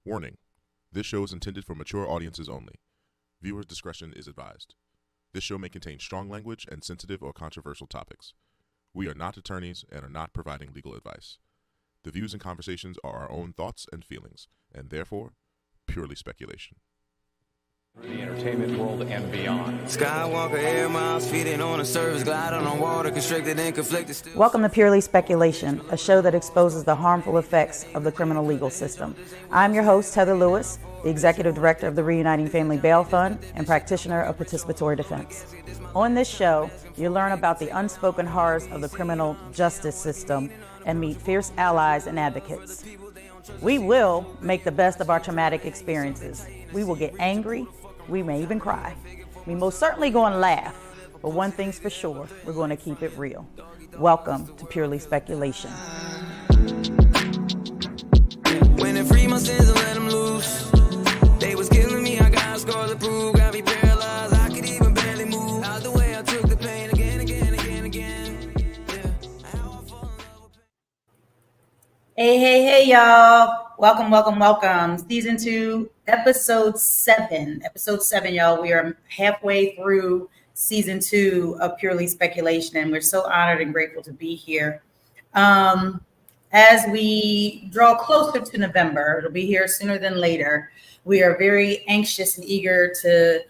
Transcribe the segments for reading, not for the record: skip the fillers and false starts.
Warning: this show is intended for mature audiences only. Viewers' discretion is advised. This show may contain strong language and sensitive or controversial topics. We are not attorneys and are not providing legal advice. The views and conversations are our own thoughts and feelings, and therefore, purely speculation. The entertainment world and beyond. Skywalker air miles, feeding on a surface, gliding on water, constricted and conflicted. Welcome to Purely Speculation, a show that exposes the harmful effects of the criminal legal system. I'm your host, Heather Lewis, the Executive Director of the Reuniting Family Bail Fund and practitioner of participatory defense. On this show, you'll learn about the unspoken horrors of the criminal justice system and meet fierce allies and advocates. We will make the best of our traumatic experiences. We will get angry. We may even cry. We most certainly going to laugh, but one thing's for sure, we're going to keep it real. Welcome to Purely Speculation. When they free my sins and let them loose, they was killing me, I got scars to prove, got me paralyzed, I could even barely move. Out the way I took the pain again. Hey, y'all. Welcome. Season 2, episode 7. Episode 7, y'all. We are halfway through season 2 of Purely Speculation, and we're so honored and grateful to be here. As we draw closer to November, it'll be here sooner than later. We are very anxious and eager to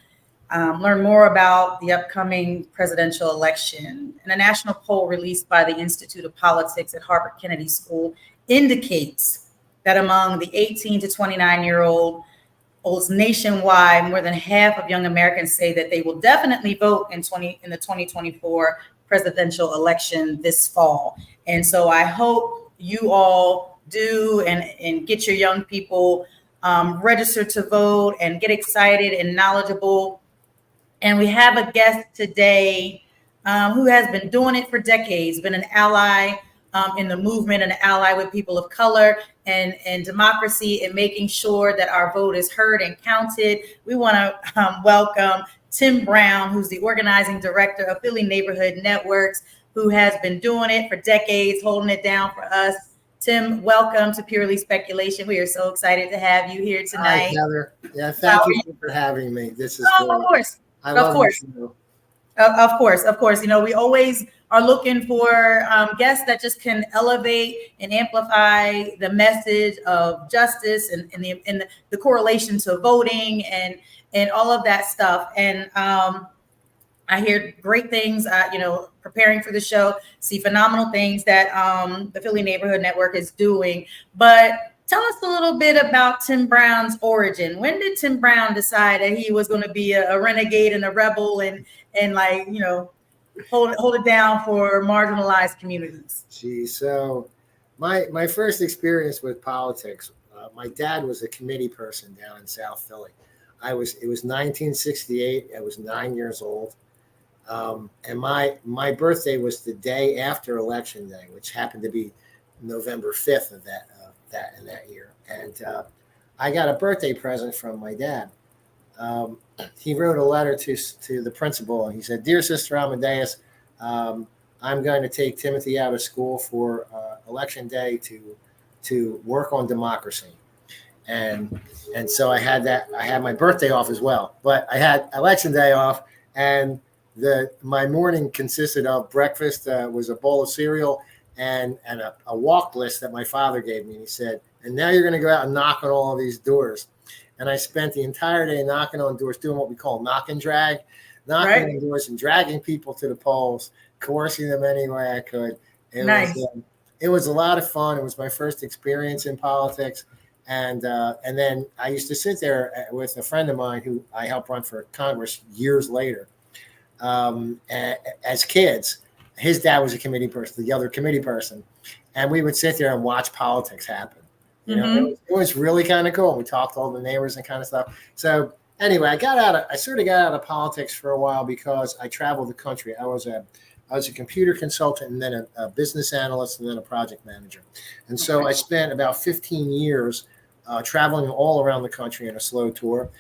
learn more about the upcoming presidential election. And a national poll released by the Institute of Politics at Harvard Kennedy School indicates that among the 18 to 29-year-olds nationwide, more than half of young Americans say that they will definitely vote in the 2024 presidential election this fall. And so I hope you all do and get your young people registered to vote and get excited and knowledgeable. And we have a guest today who has been doing it for decades, been an ally in the movement, an ally with people of color and democracy, and making sure that our vote is heard and counted. We want to welcome Tim Brown, who's the organizing director of Philly Neighborhood Networks, who has been doing it for decades, holding it down for us. Tim, welcome to Purely Speculation. We are so excited to have you here tonight. Hi, Heather. Yeah, thank you for having me. This is great. Of course. I love this show. Of course. You know, we always are looking for guests that just can elevate and amplify the message of justice and the correlation to voting and all of that stuff. And I hear great things, preparing for the show, see phenomenal things that the Philly Neighborhood Network is doing. But tell us a little bit about Tim Brown's origin. When did Tim Brown decide that he was going to be a renegade and a rebel and hold it down for marginalized communities? Geez, so my first experience with politics, my dad was a committee person down in South Philly. It was 1968. I was 9 years old. And my birthday was the day after Election Day, which happened to be November 5th of that year. And I got a birthday present from my dad. He wrote a letter to the principal, and he said, "Dear Sister Amadeus, I'm going to take Timothy out of school for Election Day to work on democracy." And so I had my birthday off as well, but I had Election Day off, and my morning consisted of breakfast, was a bowl of cereal and a walk list that my father gave me. And he said, "And now you're going to go out and knock on all of these doors." And I spent the entire day knocking on doors, doing what we call knock and drag, knocking on doors and dragging people to the polls, coercing them any way I could. It was a lot of fun. It was my first experience in politics. And then I used to sit there with a friend of mine who I helped run for Congress years later. As kids, his dad was a committee person, the other committee person, and we would sit there and watch politics happen. You know, it was really kind of cool. We talked to all the neighbors and kind of stuff. So anyway, I sort of got out of politics for a while because I traveled the country. I was a computer consultant, and then a business analyst, and then a project manager. And so I spent about 15 years traveling all around the country in a slow tour,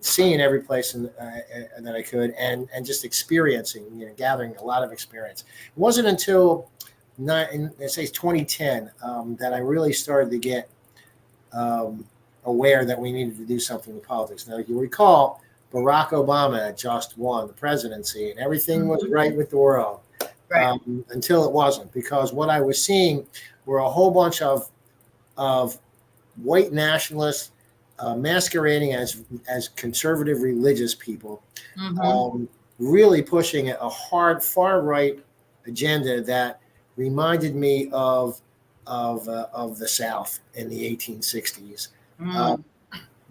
seeing every place that I could, and just experiencing, gathering a lot of experience. It wasn't until 2010 that I really started to get aware that we needed to do something with politics. Now, you recall, Barack Obama had just won the presidency, and everything was right with the world. Right. Until it wasn't, because what I was seeing were a whole bunch of white nationalists masquerading as conservative religious people, really pushing a hard far right agenda that reminded me of the South in the 1860s.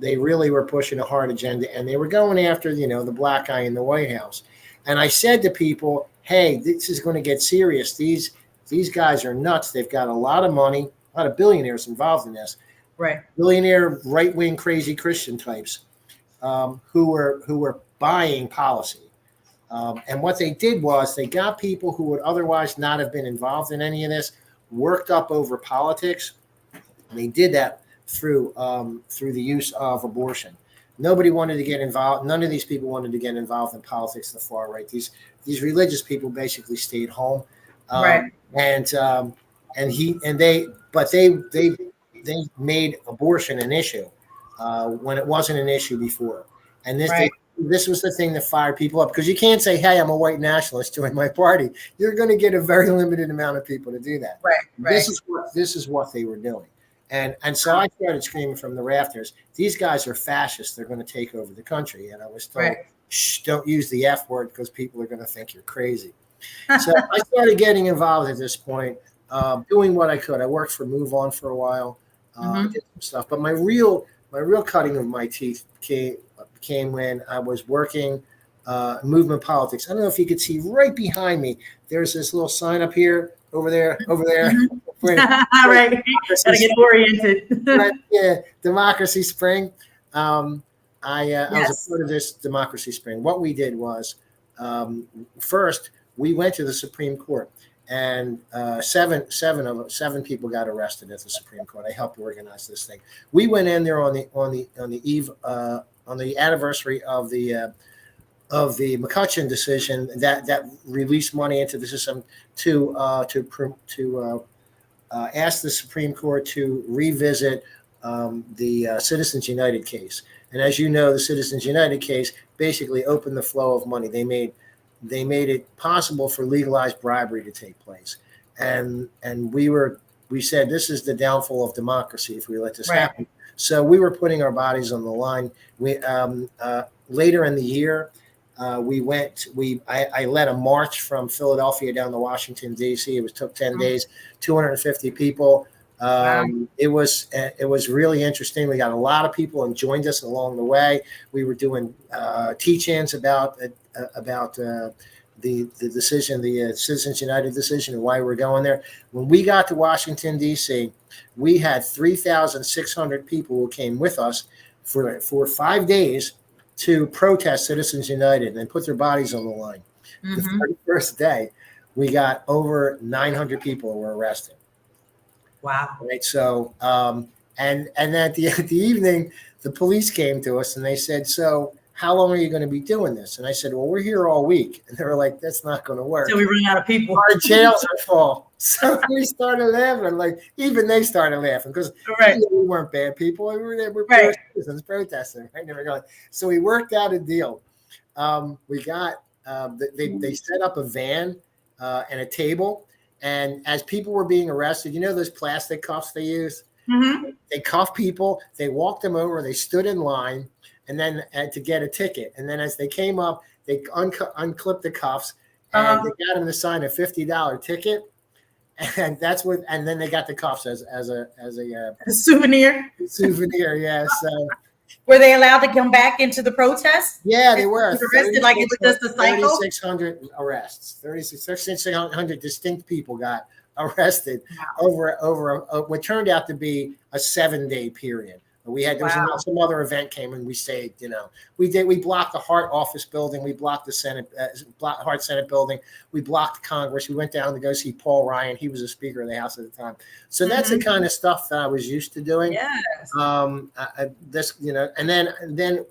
They really were pushing a hard agenda, and they were going after the black guy in the White House. And I said to people, hey, this is going to get serious. These guys are nuts. They've got a lot of money, a lot of billionaires involved in this. Right. Billionaire, right-wing, crazy Christian types who were buying policy. And what they did was they got people who would otherwise not have been involved in any of this, worked up over politics. And they did that through the use of abortion. Nobody wanted to get involved. None of these people wanted to get involved in politics. The far right. These religious people basically stayed home. Right. They made abortion an issue when it wasn't an issue before. And this was the thing that fired people up, because you can't say, hey, I'm a white nationalist, join my party. You're going to get a very limited amount of people to do that. Right. This is what they were doing. And so I started screaming from the rafters, these guys are fascists. They're going to take over the country. And I was told, shh, don't use the F word because people are going to think you're crazy. So I started getting involved at this point, doing what I could. I worked for Move On for a while, did some stuff. But my real cutting of my teeth came when I was working movement politics. I don't know if you could see right behind me. There's this little sign up here, over there. Right. Gotta get oriented. Right, yeah, Democracy Spring. I was a part of this Democracy Spring. What we did was, first we went to the Supreme Court, and seven people got arrested at the Supreme Court. I helped organize this thing. We went in there on the anniversary of the McCutcheon decision that released money into the system to ask the Supreme Court to revisit the Citizens United case. And as you know, the Citizens United case basically opened the flow of money. They made it possible for legalized bribery to take place. And we said this is the downfall of democracy if we let this happen. So we were putting our bodies on the line. We later in the year, I led a march from Philadelphia down to Washington, D.C. It took 10 days, 250 people. It was really interesting. We got a lot of people and joined us along the way. We were doing teach-ins about the decision, the Citizens United decision, and why we're going there. When we got to Washington, D.C., we had 3,600 people who came with us for 5 days to protest Citizens United and put their bodies on the line. The 31st day, we got over 900 people who were arrested. Wow. Right. So, and at the evening, the police came to us and they said, so how long are you going to be doing this? And I said, well, we're here all week. And they were like, that's not going to work. So we run out of people. Our jails are full. So we started laughing. Like, even they started laughing because we weren't bad people. We were there. We were citizens protesting. Right? Never going. So we worked out a deal. We got, they set up a van and a table. And as people were being arrested, you know those plastic cuffs they use? They cuffed people. They walked them over. They stood in line. And then to get a ticket. And then as they came up, they unclipped the cuffs and they got them to sign a $50 ticket. And and then they got the cuffs as a souvenir. Souvenir, yeah. So were they allowed to come back into the protest? Yeah, they were. Arrested like it was just a cycle? 3,600 arrests. 3,600 distinct people got arrested over what turned out to be a 7-day period. There was some other event came and we stayed, we blocked the Hart office building. We blocked the Senate, Hart Senate building. We blocked Congress. We went down to go see Paul Ryan. He was a speaker of the House at the time. So that's the kind of stuff that I was used to doing. Yes. And then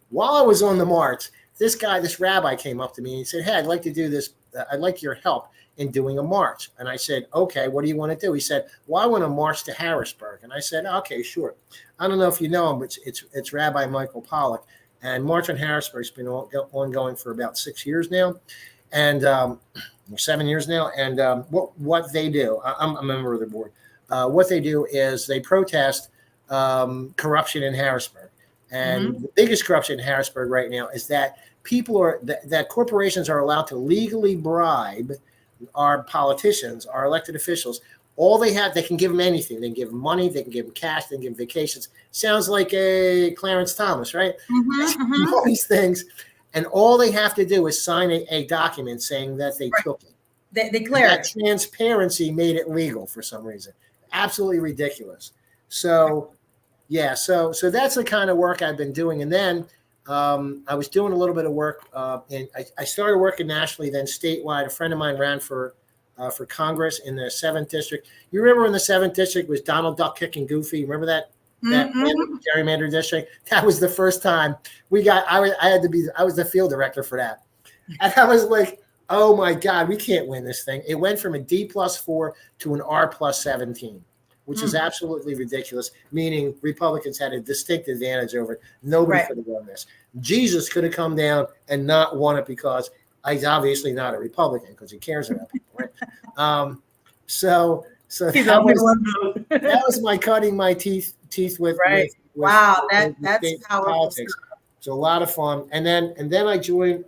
while I was on the march, this rabbi came up to me and he said, hey, I'd like to do this. I'd like your help in doing a march. And I said, okay, what do you want to do? He said, well, I want to march to Harrisburg. And I said, okay, sure. I don't know if you know him, but it's Rabbi Michael Pollack. And March on Harrisburg's been ongoing for about 6 years now, and 7 years now. And what they do, I'm a member of the board. What they do is they protest corruption in Harrisburg. And the biggest corruption in Harrisburg right now is that that corporations are allowed to legally bribe our politicians, our elected officials. All they have, they can give them anything. They can give them money, they can give them cash, they can give them vacations. Sounds like a Clarence Thomas, right? All these things. And all they have to do is sign a document saying that they took it. They declare that transparency made it legal for some reason. Absolutely ridiculous. So, yeah, so that's the kind of work I've been doing. And then I was doing a little bit of work, and I started working nationally, then statewide. A friend of mine ran for Congress in the 7th district. You remember when the 7th district was Donald Duck kicking Goofy? Remember that gerrymander district? That was the first time I was the field director for that. And I was like, oh my God, we can't win this thing. It went from a D+4 to an R+17, which is absolutely ridiculous, meaning Republicans had a distinct advantage over it. Nobody could have won this. Jesus could have come down and not won it because he's obviously not a Republican because he cares about people, right? So that was my cutting my teeth with. Right. With that's powerful politics. So a lot of fun, and then I joined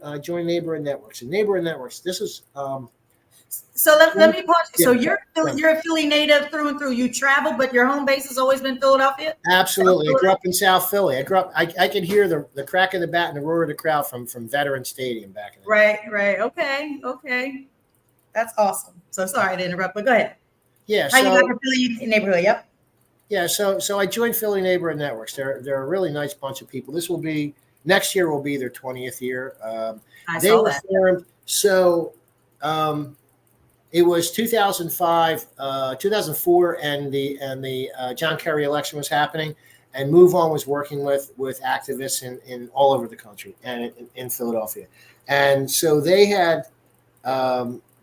Neighborhood Networks. And Neighborhood Networks, this is. So let me pause. So you're a Philly native through and through. You travel, but your home base has always been Philadelphia? Absolutely. I grew up in South Philly. I could hear the crack of the bat and the roar of the crowd from Veteran Stadium back in the day. Right. Okay. That's awesome. So sorry to interrupt, but go ahead. Yeah. How you got your Philly neighborhood? Yep. Yeah. So I joined Philly Neighborhood Networks. They're a really nice bunch of people. Next year will be their 20th year. They were formed. So it was 2005, 2004, and the John Kerry election was happening, and Move On was working with activists in all over the country and in Philadelphia, and so they had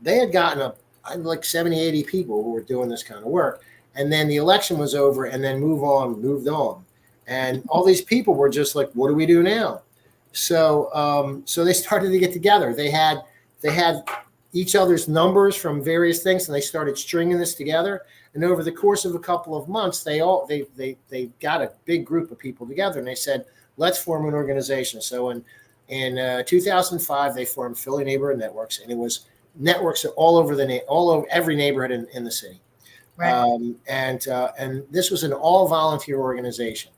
gotten like 70, 80 people who were doing this kind of work, and then the election was over, and then Move On moved on, and all these people were just like, what do we do now? So they started to get together. They had each other's numbers from various things, and they started stringing this together. And over the course of a couple of months, they got a big group of people together, and they said, let's form an organization. So in 2005, they formed Philly Neighborhood Networks, and it was networks all over every neighborhood in the city. Right. And this was an all volunteer organization.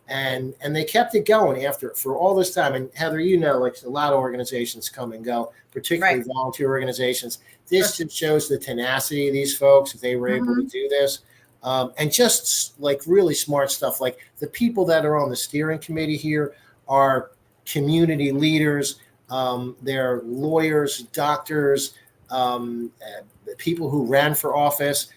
And they kept it going for all this time. And Heather, like a lot of organizations come and go, particularly volunteer organizations. This just shows the tenacity of these folks, if they were able to do this. And just like really smart stuff. Like the people that are on the steering committee here are community leaders. They're lawyers, doctors, people who ran for office.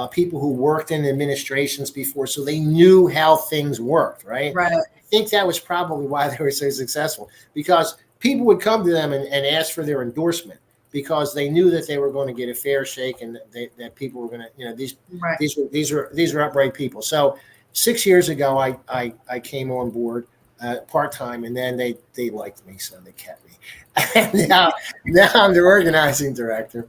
People who worked in administrations before, so they knew how things worked, right? Right. I think that was probably why they were so successful, because people would come to them and ask for their endorsement because they knew that they were going to get a fair shake, and that people were going to, these are upright people. So 6 years ago, I came on board part time, and then they liked me, so they kept me. And now I'm the organizing director.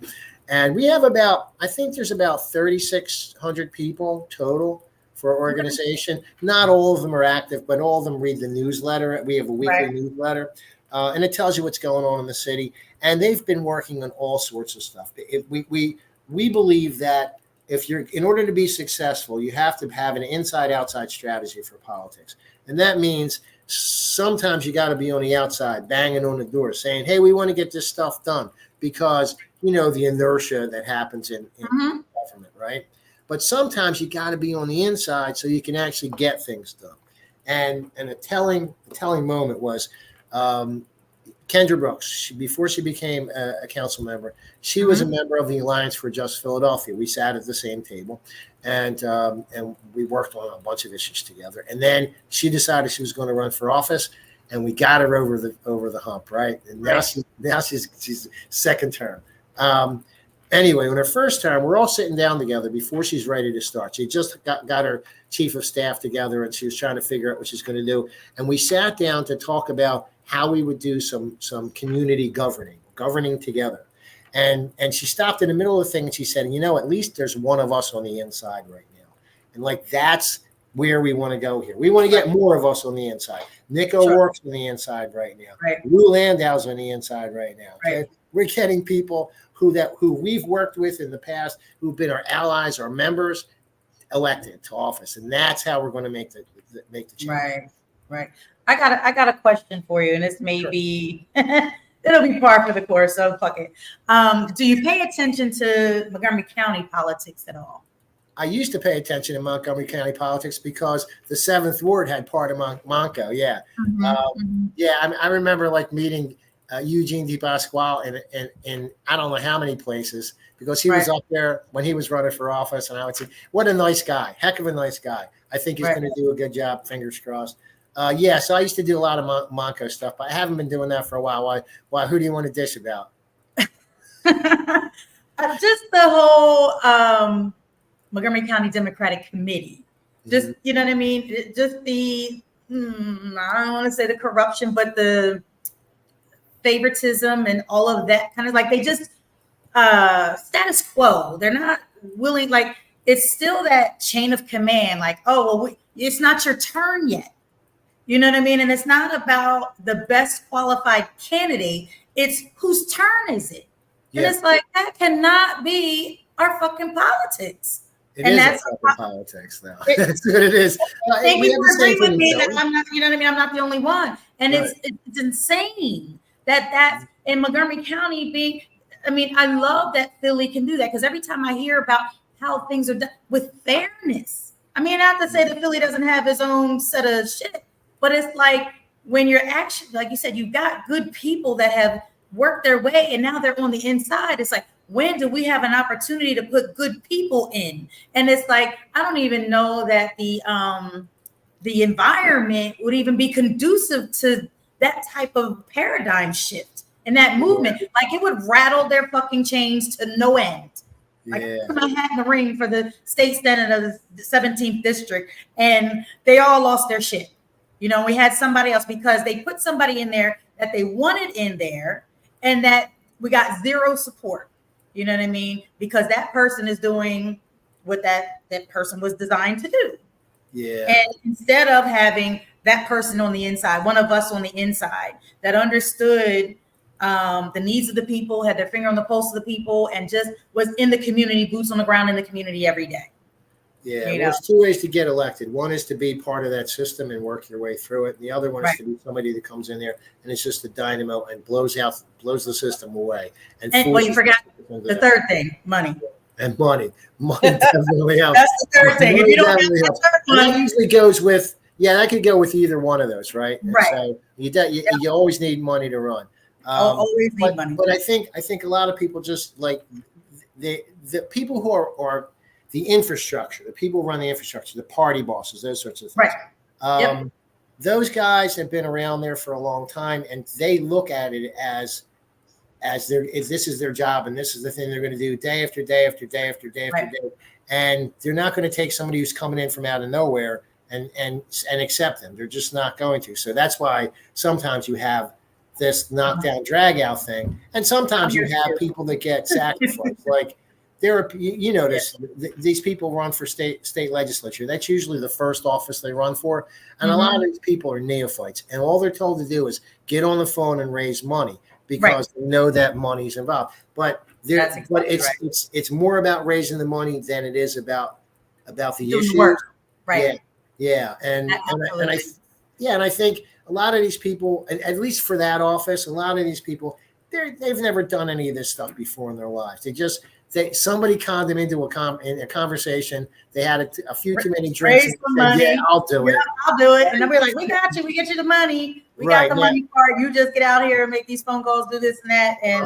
And we have I think there's about 3,600 people total for our organization. Not all of them are active, but all of them read the newsletter. We have a weekly newsletter, and it tells you what's going on in the city. And they've been working on all sorts of stuff. We believe that in order to be successful, you have to have an inside-outside strategy for politics. And that means sometimes you got to be on the outside, banging on the door, saying, hey, we want to get this stuff done, because the inertia that happens in government, right? But sometimes you got to be on the inside so you can actually get things done. And a telling moment was Kendra Brooks. Before she became a council member, she was a member of the Alliance for Just Philadelphia. We sat at the same table, and we worked on a bunch of issues together. And then she decided she was going to run for office, and we got her over the hump, right? And now she's second term. Anyway, on her first term, we're all sitting down together before she's ready to start. She just got her chief of staff together, and she was trying to figure out what she's going to do. And we sat down to talk about how we would do some community governing together. And she stopped in the middle of the thing and she said, at least there's one of us on the inside right now. And like, that's where we want to go here. We want to get more of us on the inside. Nick O'Rourke's on the inside right now. Right. Lou Landau's on the inside right now. Okay? Right. We're getting people who we've worked with in the past, who've been our allies, our members, elected to office. And that's how we're going to make the change. Right. I got a question for you, and this may be it'll be par for the course, so fuck it. Do you pay attention to Montgomery County politics at all? I used to pay attention to Montgomery County politics because the 7th Ward had part of Monco. Yeah. Yeah. I remember like meeting Eugene DePasquale in I don't know how many places, because he was up there when he was running for office. And I would say, what a nice guy, heck of a nice guy. I think he's going to do a good job. Fingers crossed. Yeah. So I used to do a lot of Monco stuff, but I haven't been doing that for a while. Why? Who do you want to dish about? Just the whole, Montgomery County Democratic Committee. Just, you know what I mean? Just the, I don't want to say the corruption, but the favoritism and all of that kind of like, they just, status quo. They're not willing, like, it's still that chain of command, like, oh, well, it's not your turn yet. You know what I mean? And it's not about the best qualified candidate. It's whose turn is it? And it's like, that cannot be our fucking politics. That's politics now. That's what it is. Thank you for agreeing with me that I'm not, you know what I mean? I'm not the only one. And it's insane that in Montgomery County being, I mean, I love that Philly can do that, because every time I hear about how things are done with fairness, I mean, not to say that Philly doesn't have its own set of shit, but it's like when you're actually, like you said, you've got good people that have worked their way and now they're on the inside. It's like, when do we have an opportunity to put good people in? And it's like, I don't even know that the environment would even be conducive to that type of paradigm shift and that movement. Like, it would rattle their fucking chains to no end. Like, I had in the ring for the state senate of the 17th district, and they all lost their shit. We had somebody else, because they put somebody in there that they wanted in there, and that we got zero support. You know what I mean? Because that person is doing what that person was designed to do. Yeah. And instead of having that person on the inside, one of us on the inside that understood the needs of the people, had their finger on the pulse of the people, and just was in the community, boots on the ground in the community every day. Yeah, there's two ways to get elected. One is to be part of that system and work your way through it. And the other one is to be somebody that comes in there and it's just a dynamo and blows the system away. And well, you forgot the third thing, money. And money definitely helps. That's the third thing. If you don't have the third one, that usually goes with, that could go with either one of those, right? Right. So you always need money to run. Always need money. But I think a lot of people just like the people who are the infrastructure, the people who run the infrastructure, the party bosses, those sorts of things. Right. Those guys have been around there for a long time, and they look at it as this is their job, and this is the thing they're going to do day after day after day after day after day. And they're not going to take somebody who's coming in from out of nowhere and accept them. They're just not going to. So that's why sometimes you have this knockdown drag out thing, and sometimes you have people that get sacrificed. Like, there are, these people run for state legislature. That's usually the first office they run for. And a lot of these people are neophytes. And all they're told to do is get on the phone and raise money because they know that money's involved. But it's more about raising the money than it is about the issue. Right. Yeah. And I think a lot of these people, at least for that office, a lot of these people, they've never done any of this stuff before in their lives. Somebody conned them into a conversation. They had a few too many drinks. Money. I'll do it. I'll do it. And they'll be like, we got you. We get you the money. We got the money part. You just get out here and make these phone calls, do this and that. And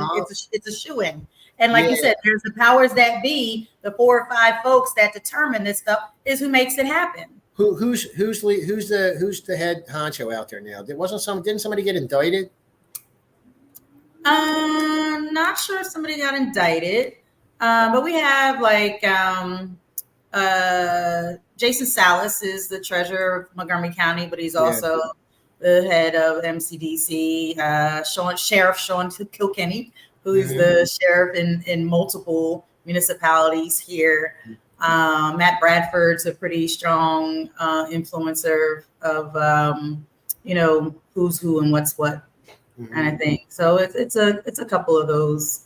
it's a shoo-in. And like you said, there's the powers that be, the 4 or 5 folks that determine this stuff is who makes it happen. Who's the head honcho out there now? Didn't somebody get indicted? Not sure if somebody got indicted. But we have like Jason Salas is the treasurer of Montgomery County, but he's also the head of MCDC. Sheriff Sean Kilkenny, who is the sheriff in multiple municipalities here. Matt Bradford's a pretty strong influencer of who's who and what's what kind of thing. So it's a couple of those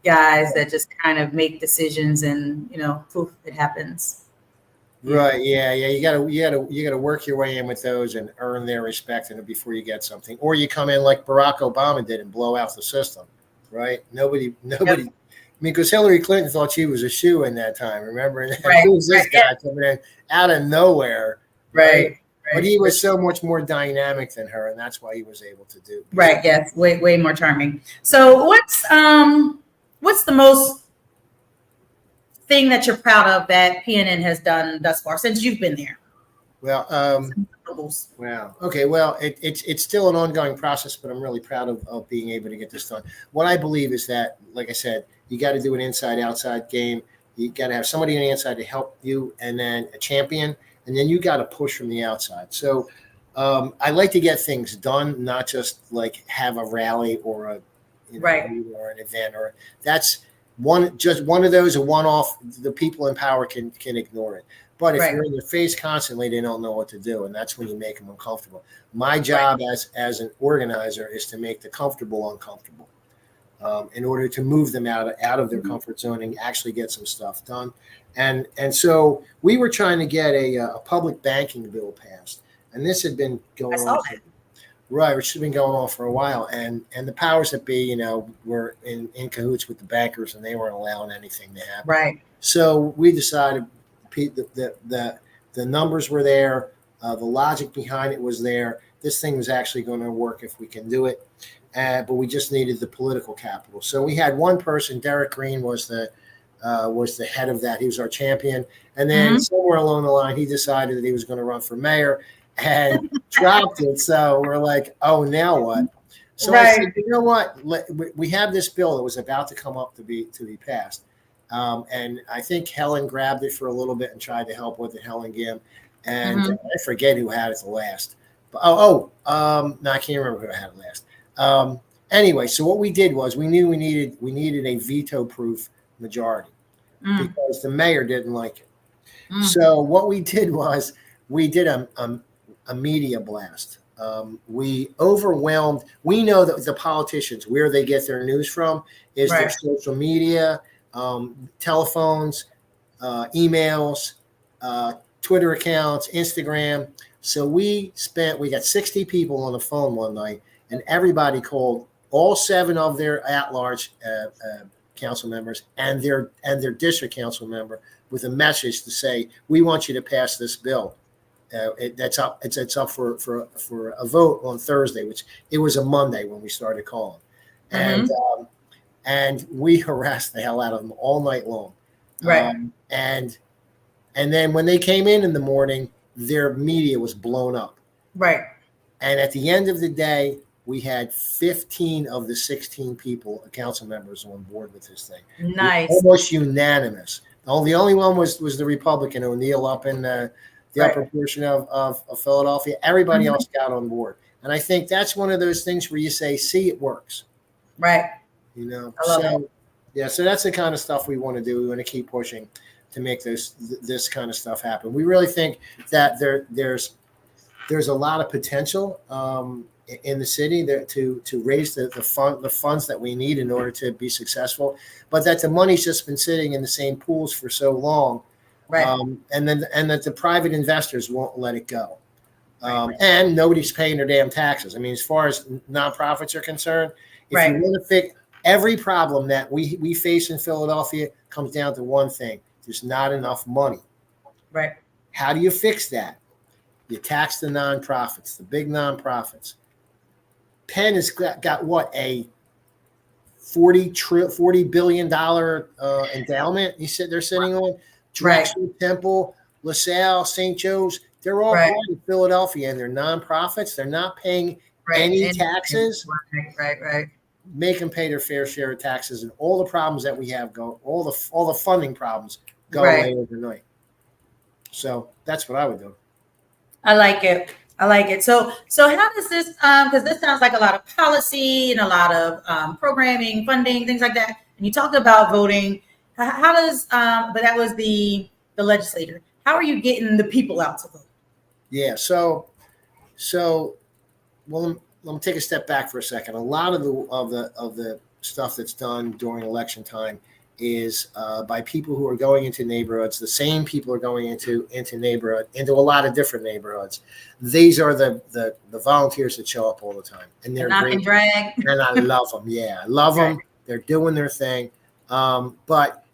guys that just kind of make decisions, and poof, it happens. Right. Yeah. You gotta work your way in with those and earn their respect before you get something, or you come in like Barack Obama did and blow out the system. Right. Nobody. Yep. I mean, because Hillary Clinton thought she was a shoo in that time. Remember? Right. Who was this guy coming in out of nowhere? Right. But he was so much more dynamic than her, and that's why he was able to do. Right. Yes. Way more charming. So what's the most thing that you're proud of that PNN has done thus far since you've been there? Well, wow. Okay. Well, it's still an ongoing process, but I'm really proud of being able to get this done. What I believe is that, like I said, you got to do an inside-outside game. You got to have somebody on the inside to help you, and then a champion, and then you got to push from the outside. So I like to get things done, not just like have a rally or or an event, or that's one of those, a one-off. The people in power can ignore it. But if you're in their face constantly, they don't know what to do, and that's when you make them uncomfortable. My job as an organizer is to make the comfortable uncomfortable, in order to move them out of their comfort zone and actually get some stuff done. And so we were trying to get a public banking bill passed, and this had been going on. Right, which has been going on for a while, and the powers that be, were in cahoots with the bankers, and they weren't allowing anything to happen. Right. So we decided the numbers were there, the logic behind it was there. This thing was actually going to work if we can do it, but we just needed the political capital. So we had one person, Derek Green, was the head of that. He was our champion, and then somewhere along the line, he decided that he was going to run for mayor and dropped it. So we're like, oh, now what? So I said, you know what? We have this bill that was about to come up to be passed. And I think Helen grabbed it for a little bit and tried to help with it, Helen Gim. And I forget who had it the last. But, no, I can't remember who had it last. Anyway, so what we did was we knew we needed a veto-proof majority because the mayor didn't like it. So what we did was we did a media blast. We overwhelmed. We know that the politicians, where they get their news from is their social media, telephones, emails, Twitter accounts, Instagram. So we got 60 people on the phone one night, and everybody called all 7 of their at-large council members and their district council member with a message to say, we want you to pass this bill. It's up for a vote on Thursday, which it was a Monday when we started calling, and we harassed the hell out of them all night long. Right. And then when they came in the morning, their media was blown up. Right. And at the end of the day, we had 15 of the 16 people, council members, on board with this thing. Nice. Almost unanimous. The only one was the Republican, O'Neill, up in the upper portion of Philadelphia. Everybody else got on board. And I think that's one of those things where you say, see, it works. Right. I love it. Yeah, so that's the kind of stuff we want to do. We want to keep pushing to make this kind of stuff happen. We really think that there's a lot of potential in the city to raise the funds that we need in order to be successful, but that the money's just been sitting in the same pools for so long. Right. And that the private investors won't let it go. And nobody's paying their damn taxes. I mean, as far as nonprofits are concerned, if you want to fix every problem that we face in Philadelphia, comes down to one thing: there's not enough money. Right. How do you fix that? You tax the nonprofits, the big nonprofits. Penn has got what, a $40 billion endowment they're sitting on. Drexel, Temple, LaSalle, St. Joe's, they're all part of Philadelphia, and they're nonprofits. They're not paying any taxes. Right. make them pay their fair share of taxes, and all the problems that we have all the funding problems go away overnight. So that's what I would do. I like it. I like it. So how does this, because this sounds like a lot of policy and a lot of programming, funding, things like that. And you talked about voting. How does, but that was the legislator. How are you getting the people out to vote? Yeah. So well, let me take a step back for a second. A lot of the stuff that's done during election time is by people who are going into neighborhoods. The same people are going into a lot of different neighborhoods. These are the volunteers that show up all the time, and they're Knock great. and drag. And I love them. Yeah, I love them. They're doing their thing. But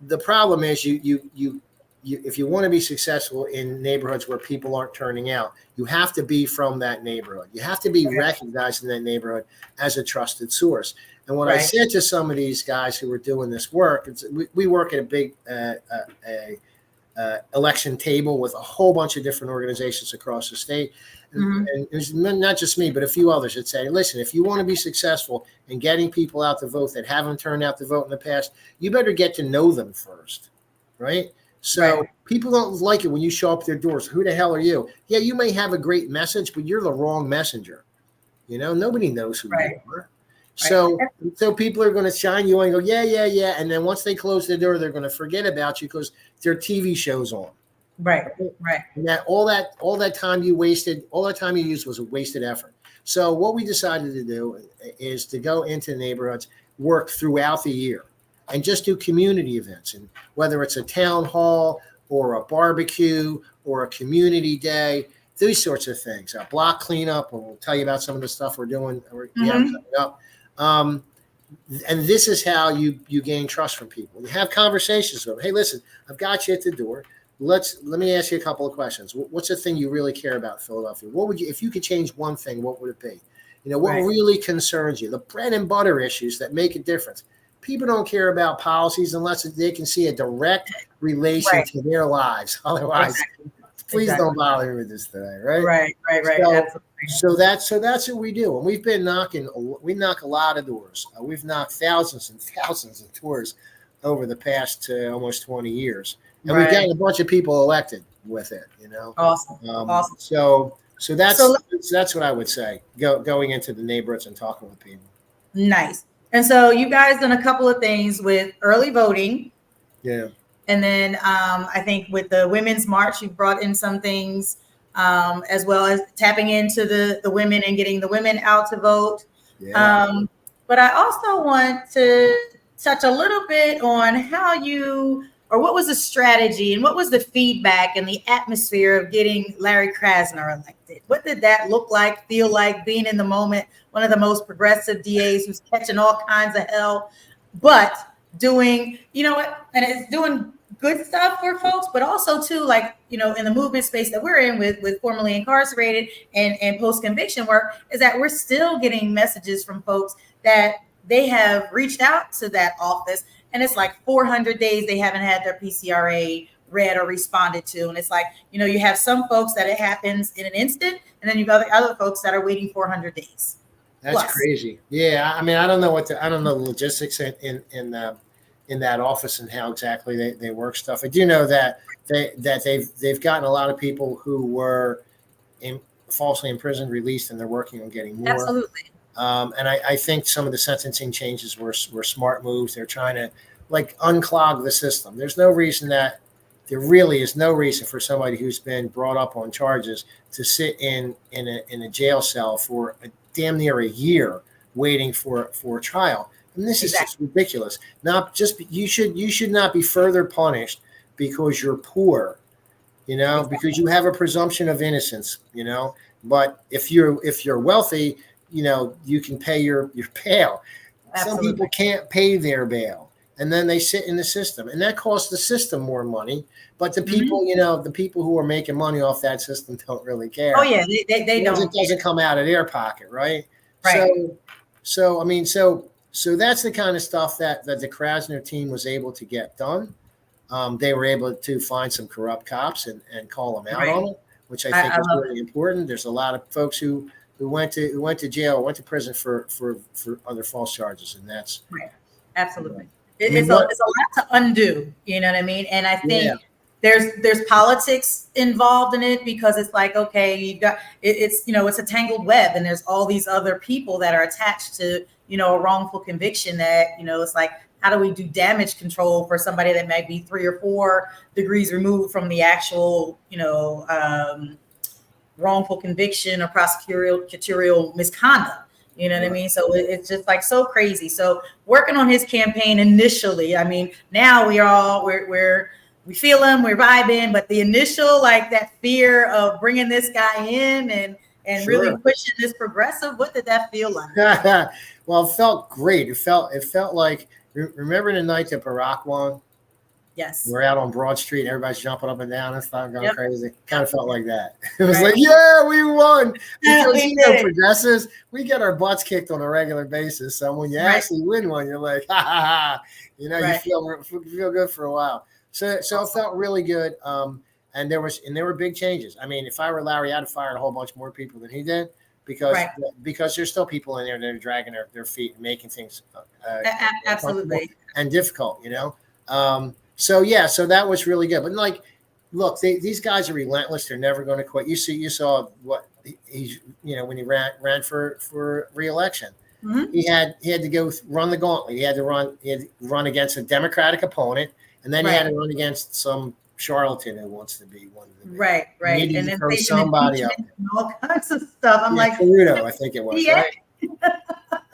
the problem is, you if you want to be successful in neighborhoods where people aren't turning out, you have to be from that neighborhood. You have to be recognized in that neighborhood as a trusted source. And what I said to some of these guys who were doing this work, we work at a big election table with a whole bunch of different organizations across the state. And it was not just me, but a few others that say, listen, if you want to be successful in getting people out to vote that haven't turned out to vote in the past, you better get to know them first, right? So people don't like it when you show up at their doors. Who the hell are you? Yeah, you may have a great message, but you're the wrong messenger. You know, nobody knows who you are. So people are going to shine you on and go, yeah. And then once they close the door, they're going to forget about you because their TV show's on. Right. And that all that time you wasted, all that time you used was a wasted effort. So what we decided to do is to go into neighborhoods, work throughout the year, and just do community events. And whether it's a town hall or a barbecue or a community day, these sorts of things, a block cleanup, and we'll tell you about some of the stuff we're doing coming up. And this is how you gain trust from people. You have conversations with them. Hey, listen, I've got you at the door. Let me ask you a couple of questions. What's the thing you really care about, Philadelphia? What would you, if you could change one thing, what would it be? You know, what really concerns you? The bread and butter issues that make a difference. People don't care about policies unless they can see a direct relation to their lives. Otherwise, please don't bother me with this today, right? Right. So that's what we do. And we knock a lot of doors. We've knocked thousands and thousands of doors over the past almost 20 years. And we've gotten a bunch of people elected with it, you know. Awesome. So that's what I would say, going into the neighborhoods and talking with people. Nice. And so you guys done a couple of things with early voting. Yeah. And then I think with the Women's March, you brought in some things as well as tapping into the women and getting the women out to vote. Yeah. But I also want to touch a little bit on what was the strategy and what was the feedback and the atmosphere of getting Larry Krasner elected? What did that look like, feel like, being in the moment, one of the most progressive DAs who's catching all kinds of hell, but doing, and it's doing good stuff for folks, but also too, like, in the movement space that we're in with formerly incarcerated and post-conviction work, is that we're still getting messages from folks that they have reached out to that office and it's like 400 days they haven't had their PCRA read or responded to. And it's like, you have some folks that it happens in an instant, and then you've got other folks that are waiting 400 days. That's crazy. Yeah. I mean, I don't know the logistics in that office and how exactly they work stuff. I do know that they've gotten a lot of people who were falsely imprisoned, released, and they're working on getting more. Absolutely. And I think some of the sentencing changes were smart moves. They're trying to unclog the system. There really is no reason for somebody who's been brought up on charges to sit in a jail cell for damn near a year waiting for a trial. And this is just ridiculous. You should not be further punished because you're poor, because you have a presumption of innocence, But if you're wealthy, you can pay your bail. Absolutely. Some people can't pay their bail, and then they sit in the system, and that costs the system more money. But the people, the people who are making money off that system don't really care. Oh yeah, they don't. It doesn't come out of their pocket, right? Right. So that's the kind of stuff that the Krasner team was able to get done. They were able to find some corrupt cops and call them out on it, which I think is really important. There's a lot of folks who who went to jail, went to prison for other false charges, and that's Right. Absolutely. I mean, It's a lot to undo, you know what I mean? And I think there's politics involved in it, because it's like, okay, you got it's it's a tangled web, and there's all these other people that are attached to, a wrongful conviction that, it's like, how do we do damage control for somebody that might be 3 or 4 degrees removed from the actual, wrongful conviction or prosecutorial misconduct? You know what I mean? So it's just like so crazy. So working on his campaign initially, I mean, now we feel him, we're vibing, but the initial, like, that fear of bringing this guy in and really pushing this progressive, what did that feel like? Well, it felt great. It felt like, remember the night that Barack won? Yes. We're out on Broad Street, everybody's jumping up and down and stuff, going crazy. Kind of felt like that. It was like, yeah, we won. Because progressives, we get our butts kicked on a regular basis. So when you actually win one, you're like, ha ha ha. You feel good for a while. So it felt really good. And there were big changes. I mean, if I were Larry, I'd have fired a whole bunch more people than he did, because there's still people in there that are dragging their feet and making things absolutely and difficult, So that was really good. But like, look, these guys are relentless. They're never going to quit. You saw what he's, when he ran for re-election, he had to go run the gauntlet. He had to run against a Democratic opponent, and then he had to run against some charlatan who wants to be one of them. Right. And then throw somebody up. And all kinds of stuff. I'm like, Caruto, I think it was, right?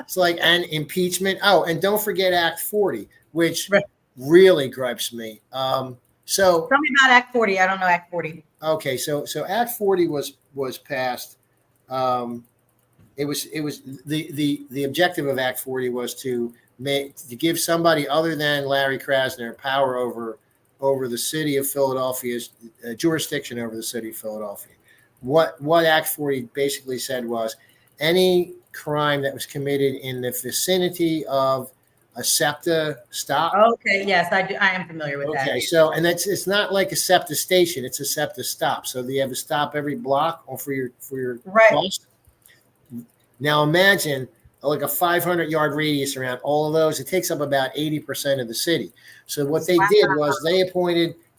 It's like, and impeachment. Oh, and don't forget Act 40, which really gripes me. So tell me about Act 40. I don't know Act 40. Okay, so Act 40 was passed. It was the objective of Act 40 was to give somebody other than Larry Krasner power over the city of Philadelphia's jurisdiction over the city of Philadelphia. What Act 40 basically said was any crime that was committed in the vicinity of a SEPTA stop. Okay, yes, I do. I am familiar with that. Okay, so and it's not like a SEPTA station; it's a SEPTA stop. So you have a stop every block or for your bus. Now imagine like a 500-yard radius around all of those. It takes up about 80% of the city. So what they did was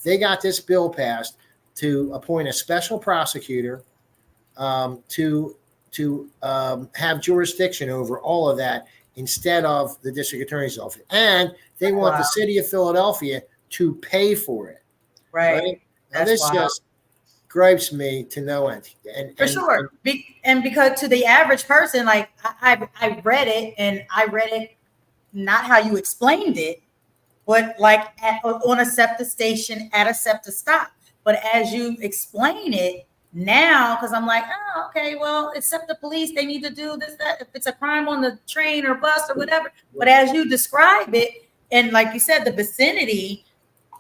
they got this bill passed to appoint a special prosecutor to have jurisdiction over all of that, instead of the district attorney's office. And they want the city of Philadelphia to pay for it. Right? Now, this just gripes me to no end. For sure. And because to the average person, like I read it, and I read it not how you explained it, but like on a SEPTA station at a SEPTA stop. But as you explain it, now, because I'm like, oh, okay, well, it's SEPTA police. They need to do this, that. If it's a crime on the train or bus or whatever. But as you describe it, and like you said, the vicinity,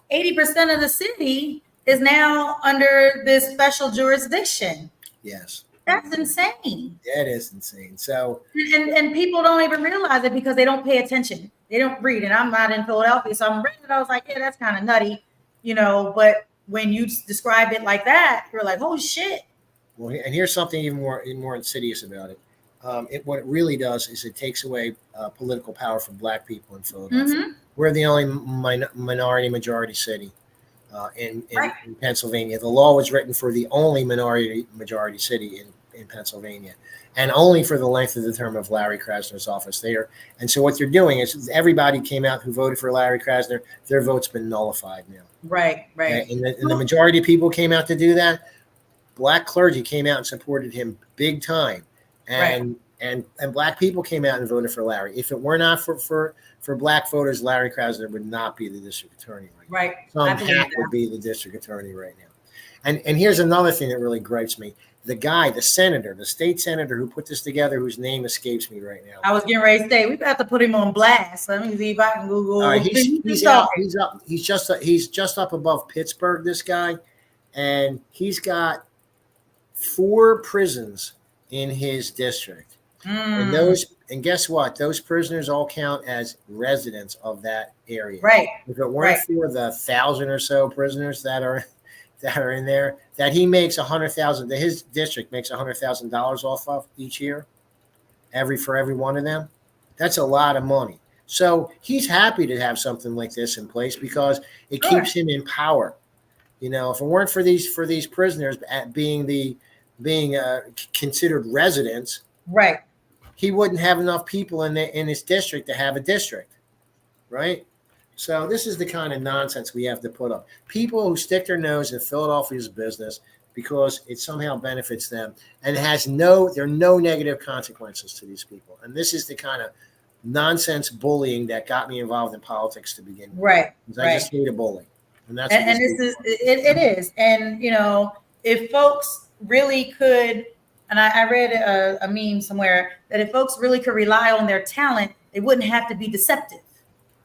80% of the city is now under this special jurisdiction. Yes. That's insane. That is insane. So and people don't even realize it because they don't pay attention. They don't read. And I'm not in Philadelphia, so I'm reading it. I was like, yeah, that's kind of nutty, but when you describe it like that, you're like, oh shit. Well, and here's something even more insidious about it. What it really does is it takes away political power from Black people in Philadelphia. Mm-hmm. We're the only minority majority city in Pennsylvania. The law was written for the only minority majority city in Pennsylvania, and only for the length of the term of Larry Krasner's office there. And so what they're doing is everybody came out who voted for Larry Krasner, their vote's been nullified now. Right. And the majority of people came out to do that. Black clergy came out and supported him big time. And Black people came out and voted for Larry. If it were not for Black voters, Larry Krasner would not be the district attorney right now. Tom Hack would be the district attorney right now. And here's another thing that really gripes me. The state senator who put this together, whose name escapes me right now. I was getting ready to say, we have to put him on blast. Let me see if I can Google. All right, he's up. He's just up above Pittsburgh, this guy. And he's got 4 prisons in his district. And guess what? Those prisoners all count as residents of that area. Right. If it weren't for the 1,000 or so prisoners that are that are in there that he makes $100,000. That his district makes $100,000 off of each year, for every one of them. That's a lot of money. So he's happy to have something like this in place because it keeps him in power. You know, if it weren't for these prisoners being considered residents, Right. he wouldn't have enough people in his district to have a district, right? So this is the kind of nonsense we have to put up. People who stick their nose in Philadelphia's business because it somehow benefits them, and there are no negative consequences to these people. And this is the kind of nonsense bullying that got me involved in politics to begin with. Right. I just hate a bully. And that's and this is it is. And you know, if folks really could, and I read a meme somewhere that if folks really could rely on their talent, they wouldn't have to be deceptive.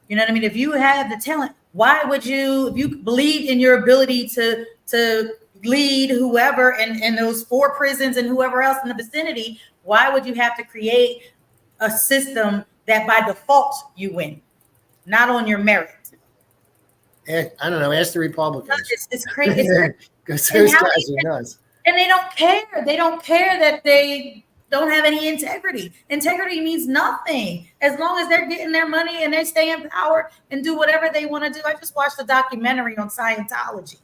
You know what I mean? If you have the talent, why would you, if you believed in your ability to lead whoever in those 4 prisons and whoever else in the vicinity, why would you have to create a system that by default you win, not on your merit? I don't know. Ask the Republicans. It's crazy. Because those guys are nuts. And they don't care. They don't care that they don't have any integrity. Integrity means nothing as long as they're getting their money and they stay in power and do whatever they want to do. I just watched a documentary on Scientology.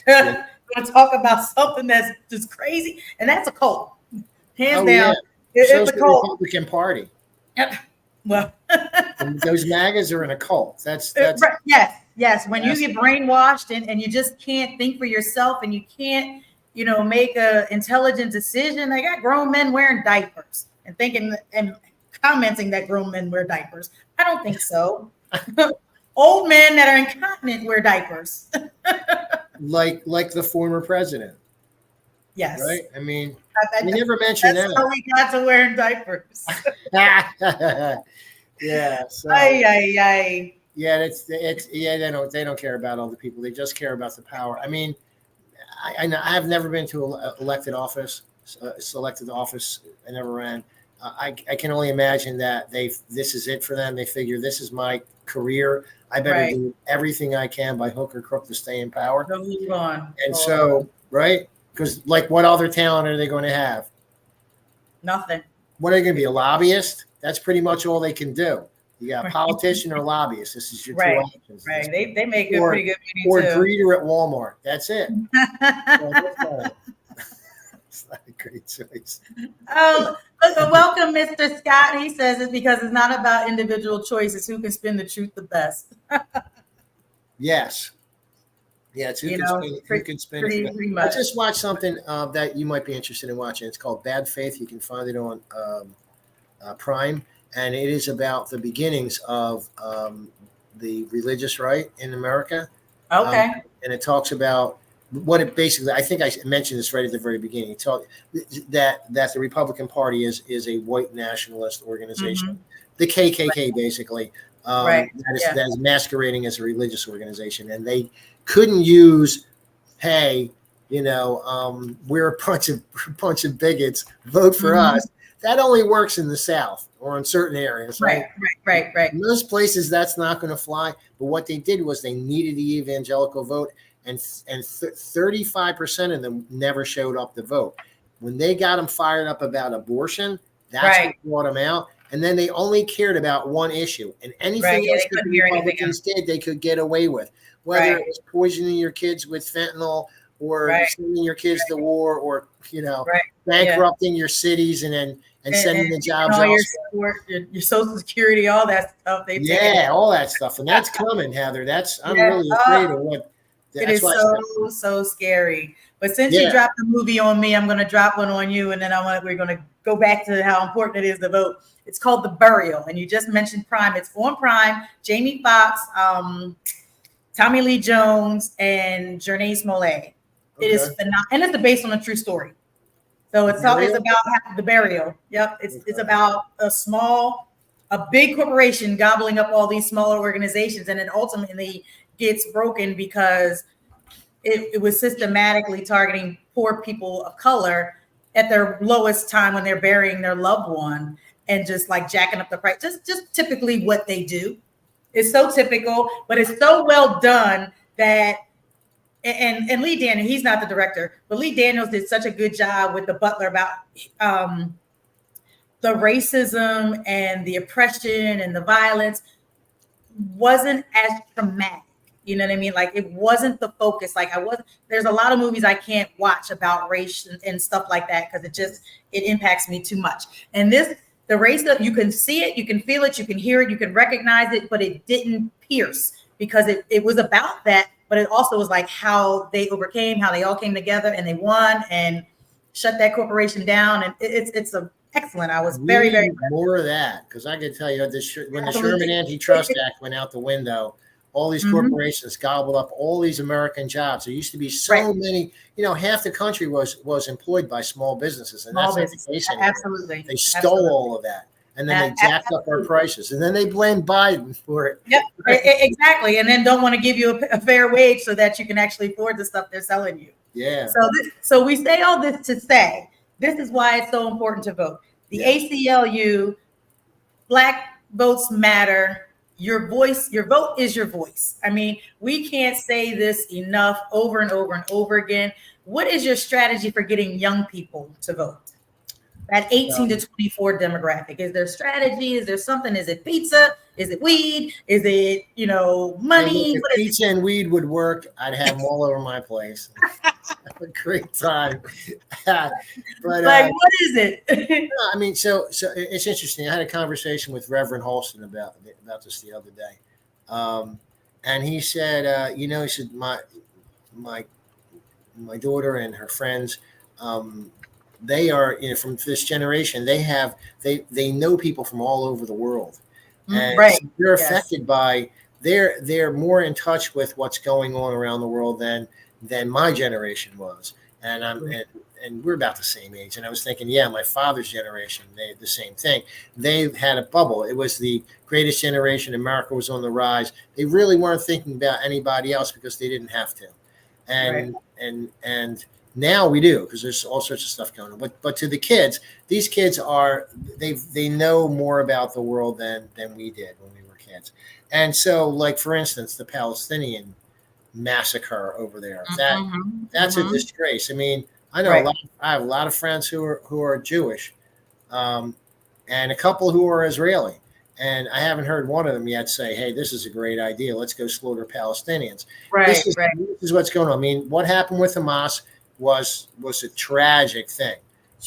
Yeah. Going to talk about something that's just crazy, and that's a cult. Hands down, Yeah. it's a the cult. Republican Party. Yep. Well, And those MAGAs are in a cult. That's yes. When you get brainwashed and you just can't think for yourself and you can't, you know, make a intelligent decision. They got grown men wearing diapers and thinking and commenting that grown men wear diapers. I don't think so. Old men that are incontinent wear diapers. like the former president, Yes. right? I mean, we never mentioned that's that. how we got to wearing diapers. Yeah. So, Ay. yeah, it's they don't care about all the people. They just care about the power. I mean, I have never been to elected office, selected office. I never ran. I can only imagine that this is it for them. They figure this is my career. I better do everything I can by hook or crook to stay in power. So move on. And so, right? Because like, what other talent are they going to have? Nothing. What are they going to be, a lobbyist? That's pretty much all they can do. You got a politician or lobbyist. This is your two options. Right. They make pretty good money or too. greeter at Walmart. That's it. It's not a great choice. Welcome, Mr. Scott. He says it's because it's not about individual choice. It's who can spin the truth the best. Yes. Yeah, it's who can spin it. Pretty I much. just watched something that you might be interested in watching. It's called Bad Faith. You can find it on Prime. And it is about the beginnings of the religious right in America. Okay. And it talks about what it basically, I think I mentioned this right at the very beginning. It talked that the Republican Party is a white nationalist organization. Mm-hmm. The KKK, basically, Right. that is masquerading as a religious organization. And they couldn't use, hey, we're a bunch of bigots, vote for us. That only works in the South or in certain areas. Right. In most places, that's not going to fly. But what they did was they needed the evangelical vote, and 35% of them never showed up to vote. When they got them fired up about abortion, that's what brought them out. And then they only cared about one issue, and anything else that the Republicans did, they could get away with, whether it was poisoning your kids with fentanyl, or sending your kids to war, or bankrupting your cities and sending the jobs all elsewhere. your Social Security, all that stuff. All that stuff, and that's coming, Heather. I'm really afraid of what. It is so scary. But since you dropped the movie on me, I'm going to drop one on you, and then we're going to go back to how important it is to vote. It's called The Burial, and you just mentioned Prime. It's on Prime. Jamie Foxx, Tommy Lee Jones, and Jernay Smollett. It is phenomenal, and it's based on a true story. So it's about The Burial. Yep, it's about a big corporation gobbling up all these smaller organizations, and it ultimately gets broken because it was systematically targeting poor people of color at their lowest time when they're burying their loved one, and just like jacking up the price. Just typically what they do. It's so typical, but it's so well done that and Lee Daniels, he's not the director, but Lee Daniels did such a good job with The Butler about the racism and the oppression and the violence wasn't as traumatic. You know what I mean? Like it wasn't the focus. Like there's a lot of movies I can't watch about race and stuff like that because it impacts me too much. And the race that you can see it, you can feel it, you can hear it, you can recognize it, but it didn't pierce because it was about that, but it also was like how they overcame, how they all came together and they won and shut that corporation down. And it's excellent. I was very, very more of that because I can tell you when the Sherman Antitrust Act went out the window, all these corporations gobbled up all these American jobs. There used to be so many, half the country was employed by small businesses, and that's not the case anymore. Absolutely. They stole all of that, and then they jacked up our prices, and then they blamed Biden for it. Yep, exactly. And then don't want to give you a fair wage so that you can actually afford the stuff they're selling you. Yeah. So we say all this to say this is why it's so important to vote. The ACLU, Black Votes Matter. Your vote is your voice. I mean, we can't say this enough over and over and over again. What is your strategy for getting young people to vote? That 18 to 24 demographic. Is there strategy? Is there something? Is it pizza? Is it weed? Is it, money? If pizza and weed would work, I'd have them all over my place. Have a great time. But what is it? I mean, so it's interesting. I had a conversation with Reverend Halston about this the other day, and he said, he said my daughter and her friends, they are from this generation. They know people from all over the world, and so they're affected by. They're more in touch with what's going on around the world than my generation was, and and we're about the same age. And I was thinking, my father's generation, they the same thing. They had a bubble. It was the greatest generation. America was on the rise. They really weren't thinking about anybody else because they didn't have to. And now we do because there's all sorts of stuff going on. But to the kids, these kids they know more about the world than we did when we were kids. And so, like for instance, the Palestinian massacre over there. That's a disgrace. I mean, I know I have a lot of friends who are Jewish, and a couple who are Israeli, and I haven't heard one of them yet say, "Hey, this is a great idea. Let's go slaughter Palestinians." This is what's going on. I mean, what happened with Hamas was a tragic thing.